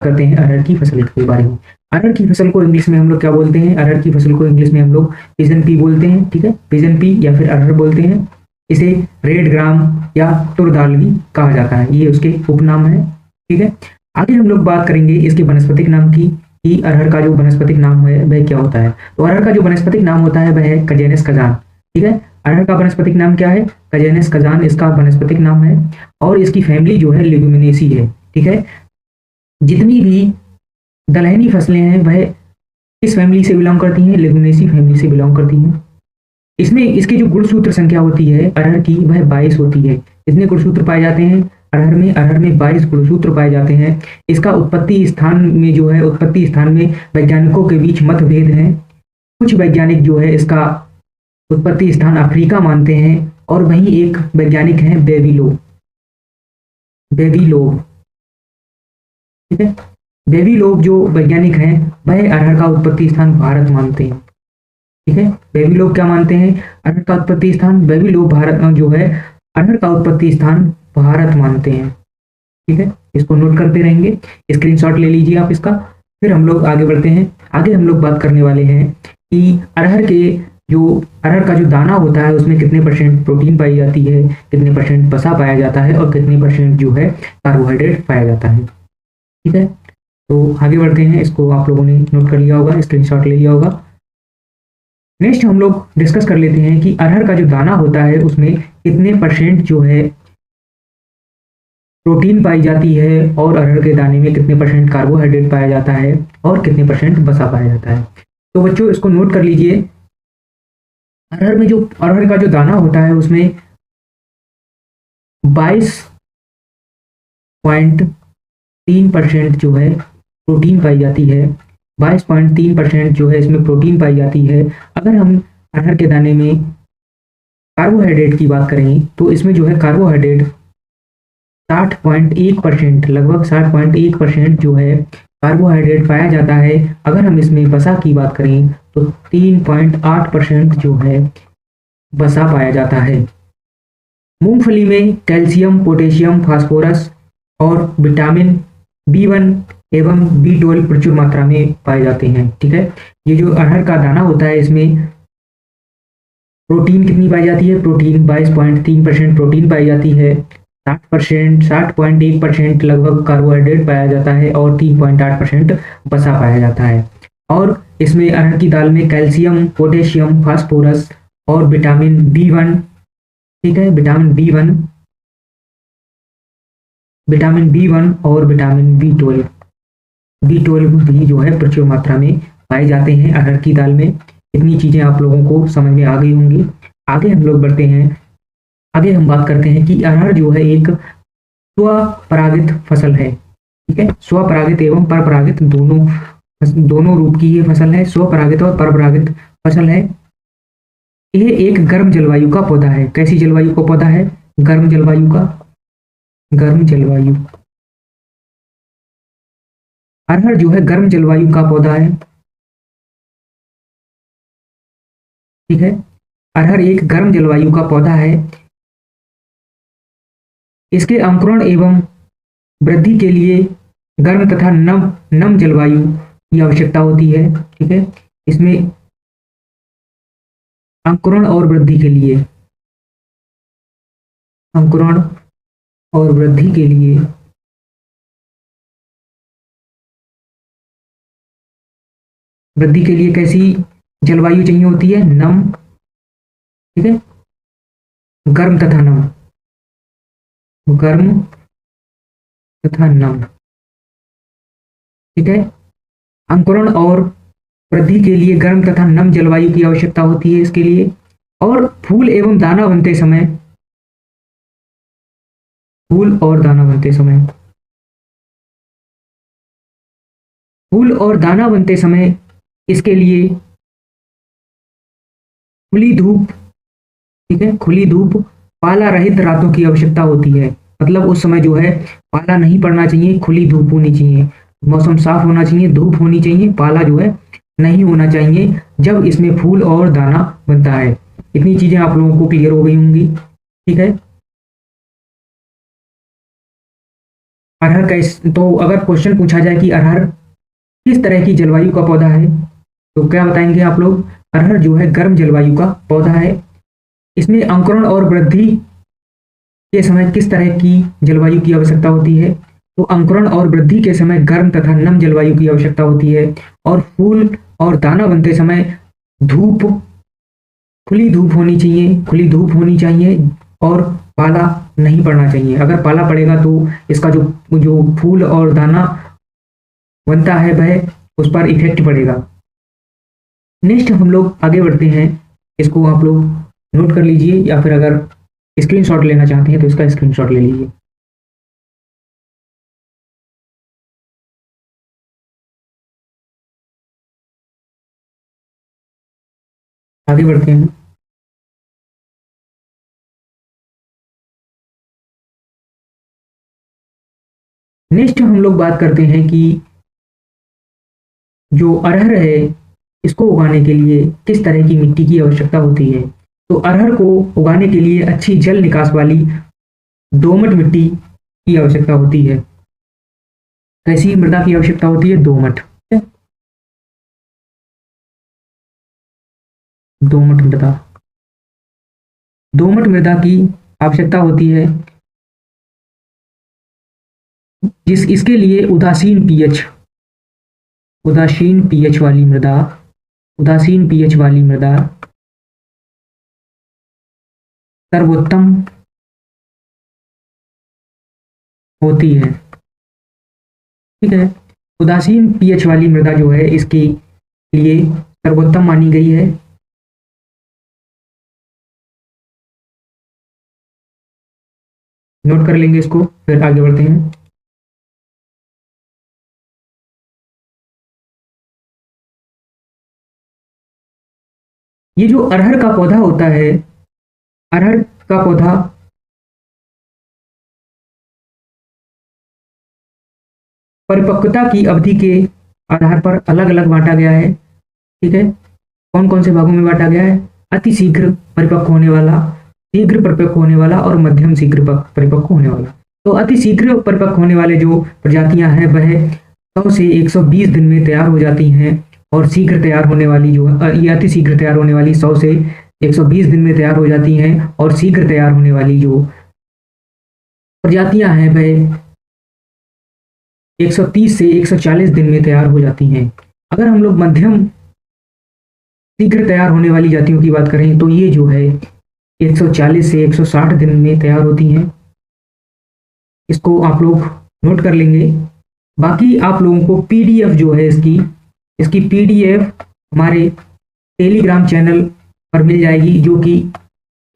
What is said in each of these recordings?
करते हैं अरहर की फसल के बारे में। अरहर की फसल को इंग्लिश में हम लोग क्या बोलते हैं? अरहर की फसल को इंग्लिश में हम लोग पिजन पी बोलते हैं, ठीक है, पिजन पी या फिर अरहर बोलते हैं। इसे रेड ग्राम या तुर दाल भी कहा जाता है, ये उसके उपनाम है, ठीक है। आगे हम लोग बात करेंगे इसके वनस्पतिक नाम की, कि अरहर का जो वनस्पतिक नाम है वह क्या होता है। तो अरहर का जो वनस्पतिक नाम होता है वह है कजेनस खजान, ठीक है। अरहर का वनस्पतिक नाम क्या है? कजेनस खजान इसका वनस्पतिक नाम है, और इसकी फैमिली जो है लेगुमिनेसी है, ठीक है। जितनी भी दलहनी फसलें हैं वह किस फैमिली से बिलोंग करती हैं? लेगुमिनेसी फैमिली से बिलोंग करती हैं। इसमें इसकी जो गुणसूत्र संख्या होती है अरहर की वह 22 होती है। कितने गुणसूत्र पाए जाते हैं अरहर में? अरहर में 22 गुणसूत्र पाए जाते हैं। इसका उत्पत्ति स्थान में जो है, उत्पत्ति स्थान में वैज्ञानिकों के बीच मतभेद हैं। कुछ वैज्ञानिक जो है इसका उत्पत्ति स्थान अफ्रीका मानते हैं, और वहीं एक वैज्ञानिक हैं बेबीलोव, बेबीलोव, ठीक है। बेबीलोव जो वैज्ञानिक हैं वह अरहर का उत्पत्ति स्थान भारत मानते हैं, ठीक है। बेबीलोव क्या मानते हैं? अरहर का उत्पत्ति स्थान, बेबीलोव भारत जो है अरहर का उत्पत्ति स्थान भारत मानते हैं, ठीक है। इसको नोट करते रहेंगे, स्क्रीनशॉट ले लीजिए आप इसका। फिर हम लोग आगे बढ़ते हैं। आगे हम लोग बात करने वाले हैं कि अरहर का जो दाना होता है उसमें कितने परसेंट प्रोटीन पाई जाती है, कितने परसेंट वसा पाया जाता है, और कितने परसेंट जो है कार्बोहाइड्रेट पाया जाता है, ठीक है। तो आगे बढ़ते हैं, इसको आप लोगों ने नोट कर लिया होगा, स्क्रीनशॉट ले लिया होगा। नेक्स्ट हम लोग डिस्कस कर लेते हैं कि अरहर का जो दाना होता है उसमें कितने परसेंट जो है प्रोटीन पाई जाती है, और अरहर के दाने में कितने परसेंट कार्बोहाइड्रेट पाया जाता है, और कितने परसेंट वसा पाया जाता है। तो बच्चों इसको नोट कर लीजिए। अरहर का जो दाना होता है उसमें 22.3% जो है प्रोटीन पाई जाती है। 22.3% जो है इसमें प्रोटीन पाई जाती है। अगर हम अरहर के दाने में कार्बोहाइड्रेट की बात करें तो इसमें जो है कार्बोहाइड्रेट 60.1%, लगभग 60.1% जो है कार्बोहाइड्रेट पाया जाता है। अगर हम इसमें वसा की बात करें तो 3.8% जो है वसा पाया जाता है। मूंगफली में कैल्शियम, पोटेशियम, फास्फोरस और विटामिन B1 एवं B12 प्रचुर मात्रा में पाए जाते हैं, ठीक है। ये जो अरहर का दाना होता है इसमें प्रोटीन कितनी पाई जाती है? प्रोटीन 22.3% प्रोटीन पाई जाती है। 60.1% लगभग कार्बोहाइड्रेट पाया जाता है, और 3.8% वसा पाया जाता है। और इसमें अरहर की दाल में कैल्शियम, पोटेशियम, फास्फोरस और विटामिन B1, ठीक है, विटामिन B1 और विटामिन B12 भी जो है प्रचुर मात्रा में पाए जाते हैं अरहर की दाल में। इतनी चीजें आप लोगों को समझ में आ गई होंगी। आगे हम लोग बढ़ते हैं। आगे हम बात करते हैं कि अरहर जो है एक स्वपरागित फसल है, ठीक है। स्वपरागित एवं परपरागित दोनों रूप की ये फसल है। स्वपरागित और परपरागित फसल है। यह एक गर्म जलवायु का पौधा है। कैसी जलवायु का पौधा है? गर्म जलवायु का, गर्म जलवायु। अरहर जो है गर्म जलवायु का पौधा है, ठीक है। अरहर एक गर्म जलवायु का पौधा है। इसके अंकुरण एवं वृद्धि के लिए गर्म तथा नम जलवायु की आवश्यकता होती है, ठीक है। इसमें अंकुरण और वृद्धि के लिए, अंकुरण और वृद्धि के लिए कैसी जलवायु चाहिए होती है? नम, ठीक है, गर्म तथा नम, गर्म तथा नम, ठीक है। अंकुरण और वृद्धि के लिए गर्म तथा नम जलवायु की आवश्यकता होती है इसके लिए। और फूल एवं दाना बनते समय, फूल और दाना बनते समय, फूल और दाना बनते समय इसके लिए खुली धूप, ठीक है, खुली धूप, पाला रहित रातों की आवश्यकता होती है। मतलब उस समय जो है पाला नहीं पड़ना चाहिए, खुली धूप होनी चाहिए, मौसम साफ होना चाहिए, धूप होनी चाहिए, पाला जो है नहीं होना चाहिए जब इसमें फूल और दाना बनता है। इतनी चीजें आप लोगों को क्लियर हो गई होंगी, ठीक है। अरहर तो अगर क्वेश्चन पूछा जाए कि अरहर किस तरह की जलवायु का पौधा है, तो क्या बताएंगे आप लोग? अरहर जो है गर्म जलवायु का पौधा है। इसमें अंकुरण और वृद्धि के समय किस तरह की जलवायु की आवश्यकता होती है? तो अंकुरण और वृद्धि के समय गर्म तथा नम जलवायु की आवश्यकता होती है। और फूल और दाना बनते समय धूप, खुली धूप होनी चाहिए, खुली धूप होनी चाहिए और पाला नहीं पड़ना चाहिए। अगर पाला पड़ेगा तो इसका जो जो फूल और दाना बनता है वह उस पर इफेक्ट पड़ेगा। नेक्स्ट हम लोग आगे बढ़ते हैं, इसको आप लोग नोट कर लीजिए या फिर अगर स्क्रीनशॉट लेना चाहते हैं तो इसका स्क्रीनशॉट ले लीजिए। आगे बढ़ते हैं। नेक्स्ट हम लोग बात करते हैं कि जो अरहर है इसको उगाने के लिए किस तरह की मिट्टी की आवश्यकता होती है। तो अरहर को उगाने के लिए अच्छी जल निकास वाली दोमट मिट्टी की आवश्यकता होती है। कैसी मृदा की आवश्यकता होती है? दोमट। दोमट मृदा, दोमट मृदा की आवश्यकता होती है जिस इसके लिए उदासीन पीएच वाली मृदा, उदासीन पीएच वाली मृदा सर्वोत्तम होती है। ठीक है, उदासीन पीएच वाली मृदा जो है इसके लिए सर्वोत्तम मानी गई है। नोट कर लेंगे इसको, फिर आगे बढ़ते हैं। ये जो अरहर का पौधा होता है, अरहर का पौधा परिपक्वता की अवधि के आधार पर अलग अलग बांटा गया है। ठीक है, कौन कौन से भागों में बांटा गया है? अति शीघ्र परिपक्व होने वाला, शीघ्र परिपक्व होने वाला और मध्यम शीघ्र परिपक्व होने वाला। तो अति शीघ्र परिपक्व होने वाले जो प्रजातियां हैं वह 100 से 120 दिन में तैयार हो जाती हैं। और शीघ्र तैयार होने वाली जो ये अति शीघ्र तैयार होने वाली 100 से 120 दिन में तैयार हो जाती हैं। और शीघ्र तैयार होने वाली जो प्रजातियां हैं वह 130 से 140 दिन में तैयार हो जाती हैं। अगर हम लोग मध्यम शीघ्र तैयार होने वाली जातियों की बात करें तो ये जो है 140 से 160 दिन में तैयार होती हैं। इसको आप लोग नोट कर लेंगे। बाकी आप लोगों को पीडीएफ जो है इसकी पीडीएफ हमारे टेलीग्राम चैनल पर मिल जाएगी, जो कि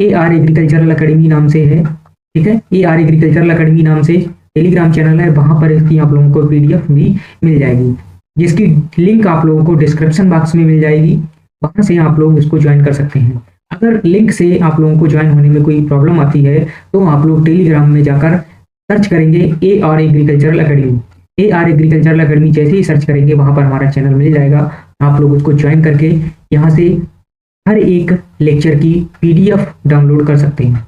AR एग्रीकल्चरल अकेडमी नाम से है। ठीक है, AR एग्रीकल्चरल अकेडमी नाम से टेलीग्राम चैनल है, वहां पर इसकी आप लोगों को पीडीएफ भी मिल जाएगी, जिसकी लिंक आप लोगों को डिस्क्रिप्शन बॉक्स में मिल जाएगी। वहां से आप लोग इसको ज्वाइन कर सकते हैं। अगर लिंक से आप लोगों को ज्वाइन होने में कोई प्रॉब्लम आती है तो आप लोग टेलीग्राम में जाकर सर्च करेंगे AR agricultural academy. AR agricultural academy जैसे ही सर्च करेंगे वहां पर हमारा चैनल मिल जाएगा। आप लोग उसको ज्वाइन करके यहाँ से हर एक लेक्चर की पीडीएफ डाउनलोड कर सकते हैं।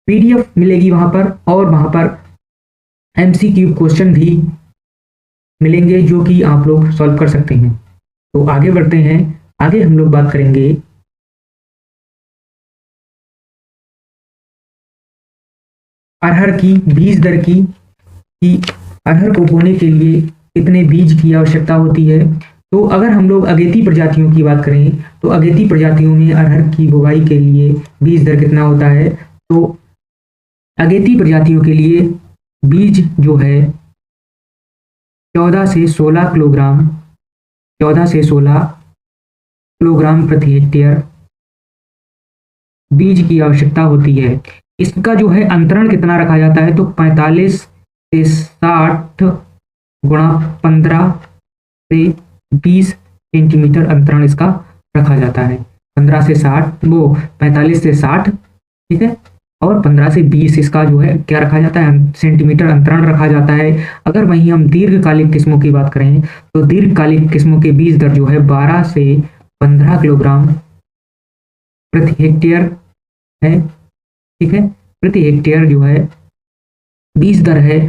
पीडीएफ मिलेगी वहां पर, और वहां पर MCQ क्वेश्चन भी मिलेंगे जो कि आप लोग सॉल्व कर सकते हैं। तो आगे बढ़ते हैं। आगे हम लोग बात करेंगे अरहर की बीज दर की, कि अरहर को बोने के लिए कितने बीज की आवश्यकता होती है। तो अगर हम लोग अगेती प्रजातियों की बात करें तो अगेती प्रजातियों में अरहर की बुवाई के लिए बीज दर कितना होता है? तो अगेती प्रजातियों के लिए बीज जो है 14 से 16 किलोग्राम, 14 से 16 किलोग्राम प्रति हेक्टेयर बीज की आवश्यकता होती है। इसका जो है अंतरण कितना रखा जाता है? तो 45 से 60 गुणा 15 से 20 सेंटीमीटर अंतरण इसका रखा जाता है। 15 से 60, वो 45 से 60, ठीक है, और 15 से 20 इसका जो है क्या रखा जाता है? सेंटीमीटर अंतरण रखा जाता है। अगर वहीं हम दीर्घकालिक किस्मों की बात करें तो दीर्घकालिक किस्मों के बीज दर जो है 12 से 15 किलोग्राम प्रति हेक्टेयर है। ठीक है, प्रति हेक्टेयर जो है बीज दर है।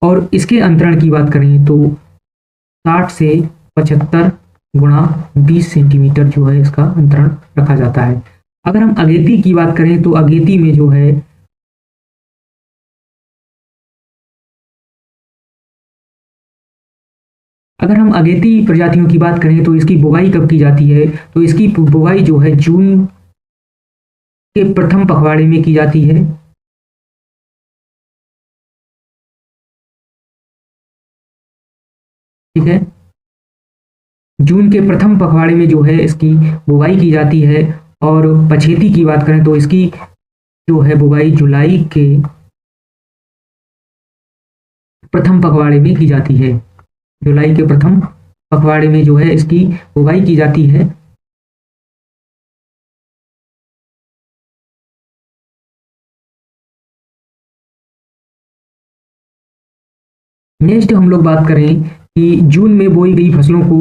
और इसके अंतरण की बात करें तो 60 से 75 गुणा 20 सेंटीमीटर जो है इसका अंतरण रखा जाता है। अगर हम अगेती की बात करें तो अगेती में जो है अगर हम अगेती प्रजातियों की बात करें तो इसकी बुवाई कब की जाती है, तो इसकी बुवाई जो है जून के प्रथम पखवाड़े में की जाती है। ठीक है, जून के प्रथम पखवाड़े में जो है इसकी बुवाई की जाती है। और पछेती की बात करें तो इसकी जो है बुवाई जुलाई के प्रथम पखवाड़े में की जाती है। जुलाई के प्रथम पखवाड़े में जो है इसकी बुवाई की जाती है। नेक्स्ट हम लोग बात करें कि जून में बोई गई फसलों को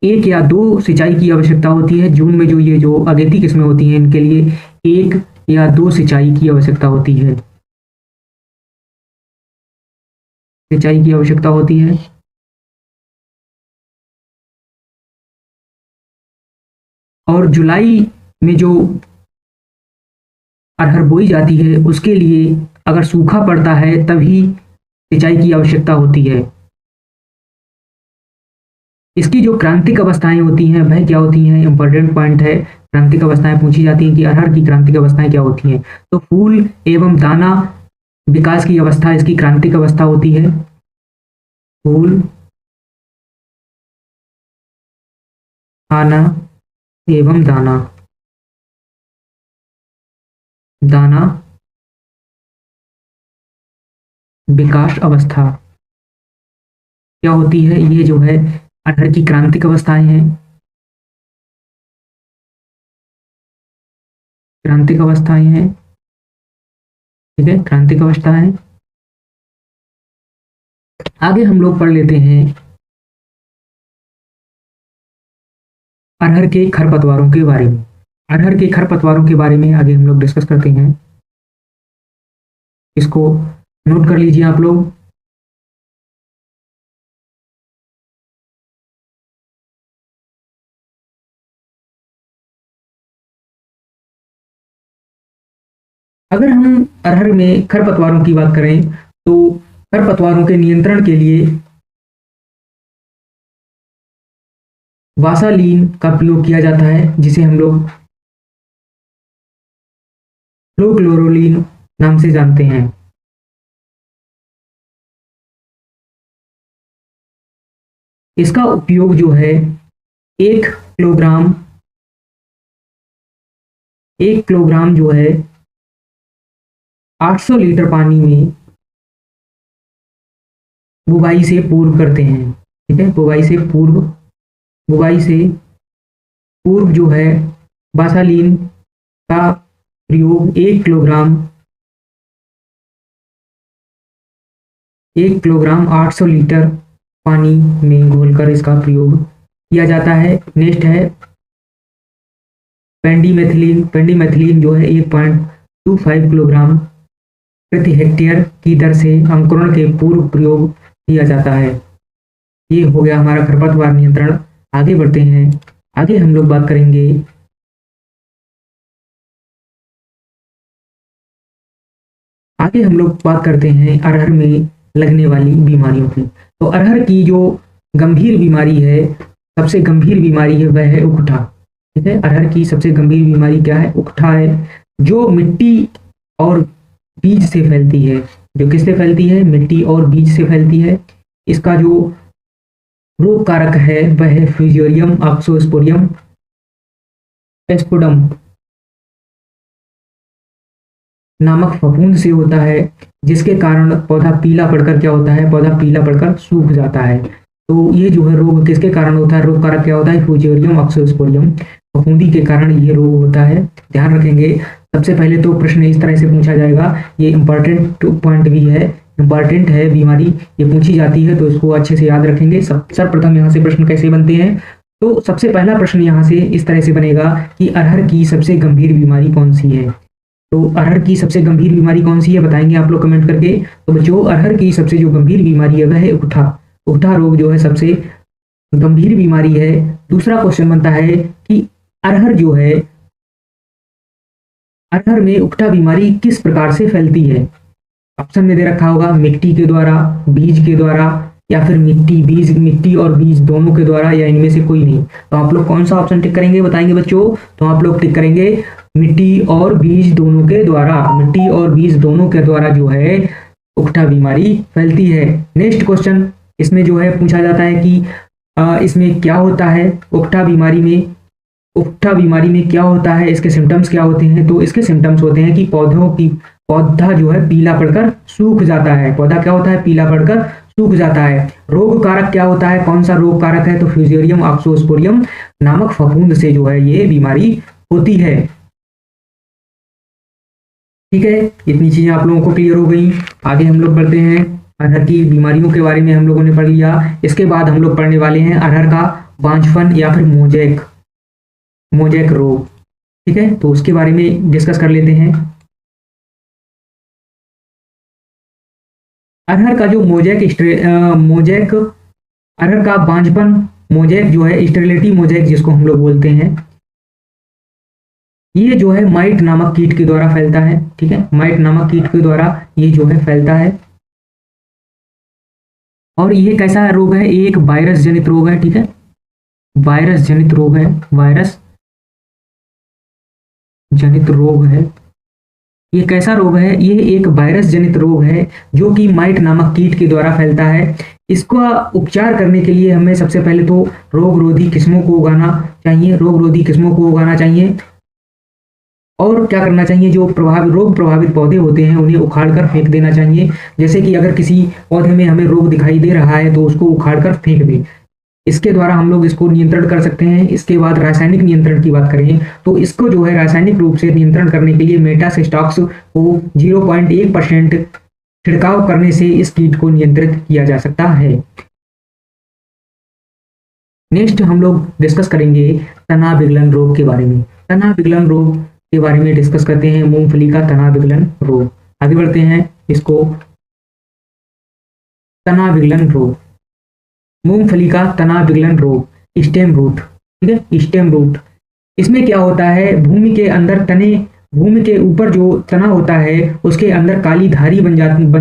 1 या 2 सिंचाई की आवश्यकता होती है। जून में ये जो अगेती किस्में होती हैं इनके लिए 1 या 2 सिंचाई की आवश्यकता होती है। सिंचाई की आवश्यकता होती है। और जुलाई में जो अरहर बोई जाती है उसके लिए अगर सूखा पड़ता है तभी सिंचाई की आवश्यकता होती है। इसकी जो क्रांतिक अवस्थाएं होती हैं वह क्या होती हैं, इंपॉर्टेंट पॉइंट है। क्रांतिक अवस्थाएं पूछी जाती हैं कि अरहर की क्रांतिक अवस्थाएं क्या होती हैं, तो फूल एवं दाना विकास की अवस्था इसकी क्रांतिक अवस्था होती है। फूल, आना एवं दाना विकास अवस्था क्या होती है, ये जो है अरहर की क्रांतिक अवस्थाएं हैं। क्रांतिक अवस्थाएं हैं, ठीक है, क्रांतिक अवस्थाएं। आगे हम लोग पढ़ लेते हैं अरहर के खरपतवारों के बारे में। अरहर के खरपतवारों के बारे में आगे हम लोग डिस्कस करते हैं। इसको नोट कर लीजिए आप लोग। अगर हम अरहर में खरपतवारों की बात करें तो खरपतवारों के नियंत्रण के लिए वासालीन का प्रयोग किया जाता है, जिसे हम लोग फ्लोक्लोरोलीन नाम से जानते हैं। इसका उपयोग जो है 1 किलोग्राम जो है 800 लीटर पानी में बुवाई से पूर्व करते हैं। ठीक है, बुवाई से पूर्व जो है वासालीन का प्रयोग 1 किलोग्राम 800 लीटर पानी में घोलकर इसका प्रयोग किया जाता है। नेक्स्ट है पेंडीमेथिलीन जो है 1.25 किलोग्राम प्रति हेक्टेयर की दर से अंकुरण के पूर्व प्रयोग किया जाता है। ये हो गया हमारा खरपतवार नियंत्रण। आगे बढ़ते हैं। आगे हम लोग बात करेंगे करते हैं अरहर में लगने वाली बीमारियों की। तो अरहर की जो गंभीर बीमारी है, सबसे गंभीर बीमारी है वह है उकठा। ठीक है, अरहर की सबसे गंभीर बीमारी क्या है, उकठा है, जो मिट्टी और बीज से फैलती है। जो किससे फैलती है, मिट्टी और बीज से फैलती है। इसका जो रोग कारक है वह है फ्यूजेरियम ऑक्सोस्पोरियम एस्पुडम नामक फफूंद से होता है, जिसके कारण पौधा पीला पड़कर क्या होता है, पौधा पीला पड़कर सूख जाता है। तो ये जो है रोग किसके कारण होता है, रोग कारक क्या होता है, फ्यूजेरियम ऑक्सोस्पोरियम फफूंदी के कारण ये रोग होता है। ध्यान रखेंगे। सबसे पहले तो प्रश्न इस तरह से पूछा जाएगा, ये इंपॉर्टेंट पॉइंट भी है, इंपॉर्टेंट है बीमारी, ये पूछी जाती है तो इसको अच्छे से याद रखेंगे। सर्वप्रथम यहाँ से प्रश्न कैसे बनते हैं, तो सबसे पहला प्रश्न यहाँ से इस तरह से बनेगा कि अरहर की सबसे गंभीर बीमारी कौन सी है। तो अरहर की सबसे गंभीर बीमारी कौन सी है, बताएंगे आप लोग कमेंट करके। तो बच्चों अरहर की सबसे जो गंभीर बीमारी है वह है उकठा। उकठा रोग जो है सबसे गंभीर बीमारी है। दूसरा क्वेश्चन बनता है कि अरहर जो है, अरहर में उकठा बीमारी किस प्रकार से फैलती है। ऑप्शन में दे रखा होगा मिट्टी के द्वारा, बीज के द्वारा, या फिर मिट्टी और बीज दोनों के द्वारा, या इनमें से कोई नहीं। तो आप लोग कौन सा ऑप्शन टिक करेंगे बताएंगे बच्चों। तो आप लोग टिक करेंगे मिट्टी और बीज दोनों के द्वारा। मिट्टी और बीज दोनों के द्वारा जो है उकठा बीमारी फैलती है। नेक्स्ट क्वेश्चन इसमें जो है पूछा जाता है कि इसमें क्या होता है उकठा बीमारी में। उकठा बीमारी में क्या होता है, इसके सिम्टम्स क्या होते हैं। तो इसके सिम्टम्स होते हैं कि पौधा जो है पीला पड़कर सूख जाता है। पौधा क्या होता है, पीला पड़कर सूख जाता है। रोग कारक क्या होता है, कौन सा रोग कारक है, तो फ्यूजेरियम ऑक्सोस्पोरियम नामक फफूंद से जो है ये बीमारी होती है। ठीक है, इतनी चीजें आप लोगों को क्लियर हो गई। आगे हम लोग बढ़ते हैं। अरहर की बीमारियों के बारे में हम लोगों ने पढ़ लिया। इसके बाद हम लोग पढ़ने वाले हैं अरहर का बांझपन या फिर मोजैक मोजैक रोग। ठीक है, तो उसके बारे में डिस्कस कर लेते हैं। अरहर का जो मोजैक अरहर का बांझपन मोजैक जो है स्टेरिलिटी मोजैक जिसको हम लोग बोलते हैं, ये जो है माइट नामक कीट के द्वारा फैलता है। ठीक है, माइट नामक कीट के द्वारा ये जो है फैलता है। और ये कैसा रोग है, ये एक वायरस जनित रोग है। ठीक है, वायरस जनित रोग है, वायरस जनित रोग है। ये कैसा रोग है, ये एक वायरस जनित रोग है जो कि माइट नामक कीट के द्वारा फैलता है। इसका उपचार करने के लिए हमें सबसे पहले तो रोगरोधी किस्मों को उगाना चाहिए। रोगरोधी किस्मों को उगाना चाहिए। और क्या करना चाहिए, जो रोग प्रभावित पौधे होते हैं उन्हें उखाड़ कर फेंक देना चाहिए। जैसे कि अगर किसी पौधे में हमें रोग दिखाई दे रहा है तो उसको उखाड़ कर फेंक दें। इसके द्वारा हम लोग इसको नियंत्रण कर सकते हैं। इसके बाद रासायनिक नियंत्रण की बात करें तो इसको जो है रासायनिक रूप से नियंत्रण करने के लिए मेटासिस्टॉक्स को 0.1% छिड़काव करने से इस कीट को नियंत्रित किया जा सकता है। नेक्स्ट हम लोग डिस्कस करेंगे तना विगलन रोग के बारे में। तना विगलन रोग के बारे में डिस्कस करते हैं, मूंगफली का तना विगलन रोग। आगे बढ़ते हैं। इसको तना विगलन रोग, मूंगफली का तना विगलन रोग, स्टेम रूट। ठीक है, स्टेम रूट। इसमें क्या होता है, भूमि के ऊपर जो तना होता है उसके अंदर काली धारी बन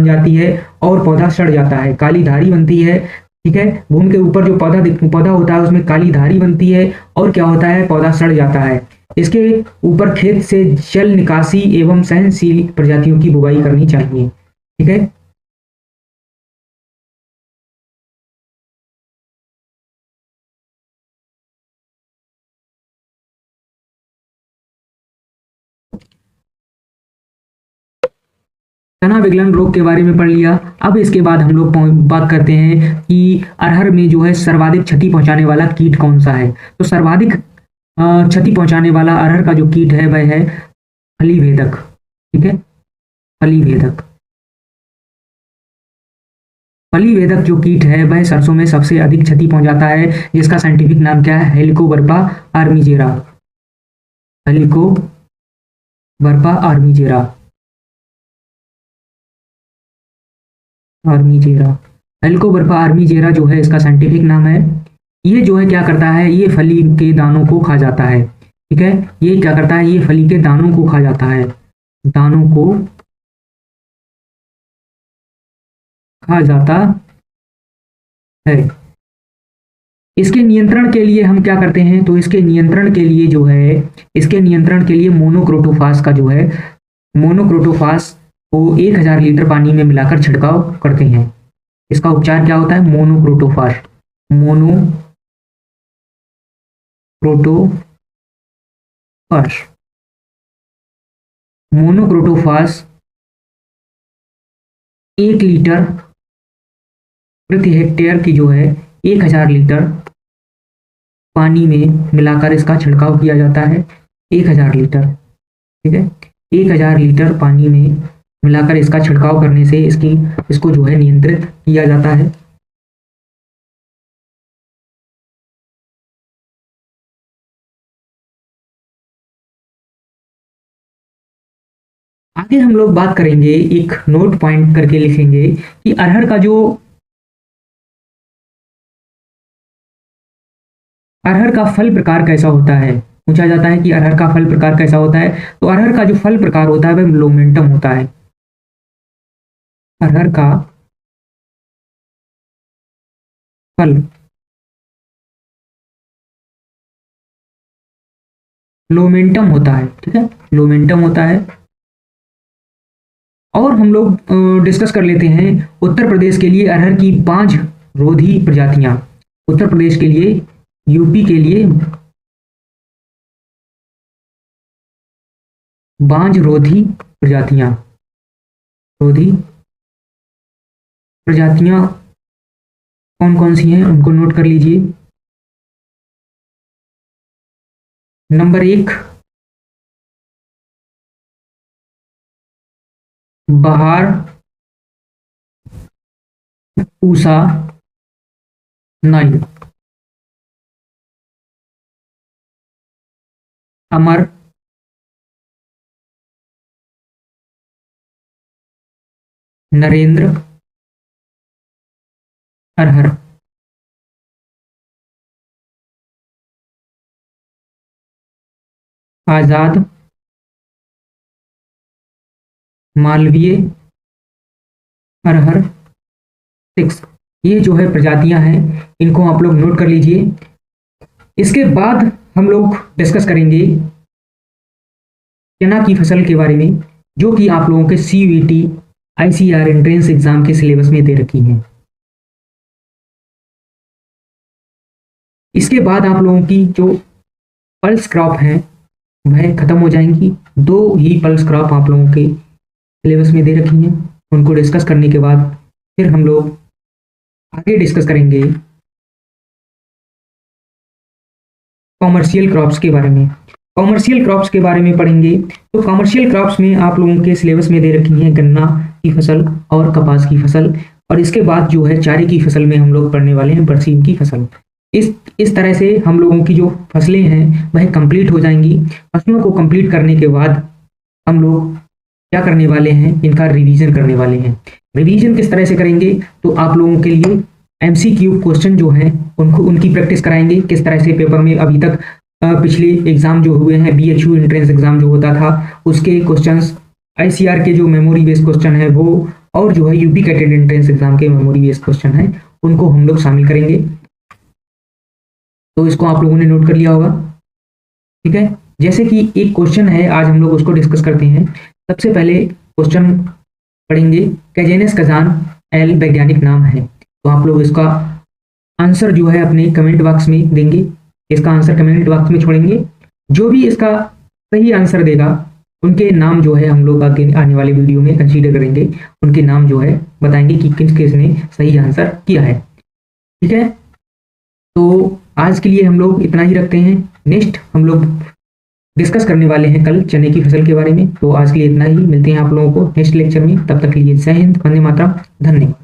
जाती है और पौधा सड़ जाता है। काली धारी बनती है। ठीक है, भूमि के ऊपर जो पौधा होता है उसमें काली धारी बनती है और क्या होता है, पौधा सड़ जाता है। इसके ऊपर खेत से जल निकासी एवं सहनशील प्रजातियों की बुवाई करनी चाहिए। ठीक है, तना विगलन रोग के बारे में पढ़ लिया। अब इसके बाद हम लोग बात करते हैं कि अरहर में जो है सर्वाधिक क्षति पहुंचाने वाला कीट कौन सा है। तो सर्वाधिक क्षति पहुंचाने वाला अरहर का जो कीट है वह है फली भेदक। ठीक है, फली भेदक। फली भेदक जो कीट है वह सरसों में सबसे अधिक क्षति पहुंचाता है, जिसका साइंटिफिक नाम क्या है, Helicoverpa armigera. Helicoverpa armigera, armigera. Helicoverpa armigera जो है इसका साइंटिफिक नाम है। ये जो है क्या करता है, ये फली के दानों को खा जाता है। ठीक है, ये क्या करता है, ये फली के दानों को खा जाता है, दानों को खा जाता है। इसके नियंत्रण के लिए हम क्या करते हैं, तो इसके नियंत्रण के लिए जो है, इसके नियंत्रण के लिए मोनोक्रोटोफास का जो है, मोनोक्रोटोफास को 1000 लीटर पानी में मिलाकर छिड़काव करते हैं। इसका उपचार क्या होता है, मोनोक्रोटोफास, मोनोक्रोटोफास, मोनोक्रोटोफास 1 लीटर प्रति हेक्टेयर की जो है 1000 लीटर पानी में मिलाकर इसका छिड़काव किया जाता है। 1000 लीटर। ठीक है, 1000 लीटर पानी में मिलाकर इसका छिड़काव करने से इसको जो है नियंत्रित किया जाता है। आगे हम लोग बात करेंगे, एक नोट पॉइंट करके लिखेंगे कि अरहर का जो अरहर का फल प्रकार कैसा होता है। पूछा जाता है कि अरहर का फल प्रकार कैसा होता है, तो अरहर का जो फल प्रकार होता है वह लोमेंटम होता है। अरहर का फल लोमेंटम होता है, ठीक है, लोमेंटम होता है। और हम लोग डिस्कस कर लेते हैं उत्तर प्रदेश के लिए अरहर की 5 रोधी प्रजातियां। उत्तर प्रदेश के लिए, यूपी के लिए 5 रोधी प्रजातियां, रोधी प्रजातियां कौन कौन सी हैं उनको नोट कर लीजिए। नंबर 1, बहार, पूसा, नाई। अमर, नरेंद्र, अरहर। आजाद, मालवीय, अरहर, 6। ये जो है प्रजातियां हैं, इनको आप लोग नोट कर लीजिए। इसके बाद हम लोग डिस्कस करेंगे चना की फसल के बारे में, जो कि आप लोगों के CVT ICR एंट्रेंस एग्जाम के सिलेबस में दे रखी हैं। इसके बाद आप लोगों की जो पल्स क्रॉप है वह खत्म हो जाएंगी। 2 ही पल्स क्रॉप आप लोगों के सिलेबस में दे रखी हैं। उनको डिस्कस करने के बाद फिर हम लोग आगे डिस्कस करेंगे कॉमर्शियल क्रॉप्स के बारे में। कॉमर्शियल क्रॉप्स के बारे में पढ़ेंगे, तो कॉमर्शियल क्रॉप्स में आप लोगों के सिलेबस में दे रखी हैं गन्ना की फसल और कपास की फसल, और इसके बाद जो है चारे की फसल में हम लोग पढ़ने वाले हैं बरसीम की फसल। इस तरह से हम लोगों की जो फसलें हैं वह कंप्लीट हो जाएंगी। फसलों को कंप्लीट करने के बाद हम लोग क्या करने वाले हैं, इनका रिवीजन करने वाले हैं। रिवीजन किस तरह से करेंगे, तो आप लोगों के लिए MCQ क्वेश्चन जो है उनको उनकी प्रैक्टिस कराएंगे, किस तरह से पेपर में अभी तक पिछले एग्जाम जो हुए हैं BHU एंट्रेंस एग्जाम जो होता था उसके क्वेश्चंस, ICR के जो मेमोरी बेस्ड क्वेश्चन है वो, और जो है UP कैटेड एंट्रेंस एग्जाम के मेमोरी बेस्ड क्वेश्चन है उनको हम लोग शामिल करेंगे। तो इसको आप लोगों ने नोट कर लिया होगा, ठीक है। जैसे कि एक क्वेश्चन है, आज हम लोग उसको डिस्कस करते हैं। सबसे पहले क्वेश्चन पढ़ेंगे, कैजेनस कजान एल वैज्ञानिक नाम है। तो आप लोग इसका आंसर जो है अपने कमेंट बॉक्स में देंगे, इसका आंसर कमेंट बॉक्स में छोड़ेंगे। जो भी इसका सही आंसर देगा उनके नाम जो है हम लोग आगे आने वाले वीडियो में कंसीडर करेंगे, उनके नाम जो है बताएंगे कि किस किसने सही आंसर किया है, ठीक है। तो आज के लिए हम लोग इतना ही रखते हैं। नेक्स्ट हम लोग डिस्कस करने वाले हैं कल चने की फसल के बारे में। तो आज के लिए इतना ही, मिलते हैं आप लोगों को नेक्स्ट लेक्चर में। तब तक के लिए जय हिंद, वंदे मातरम, धन्यवाद।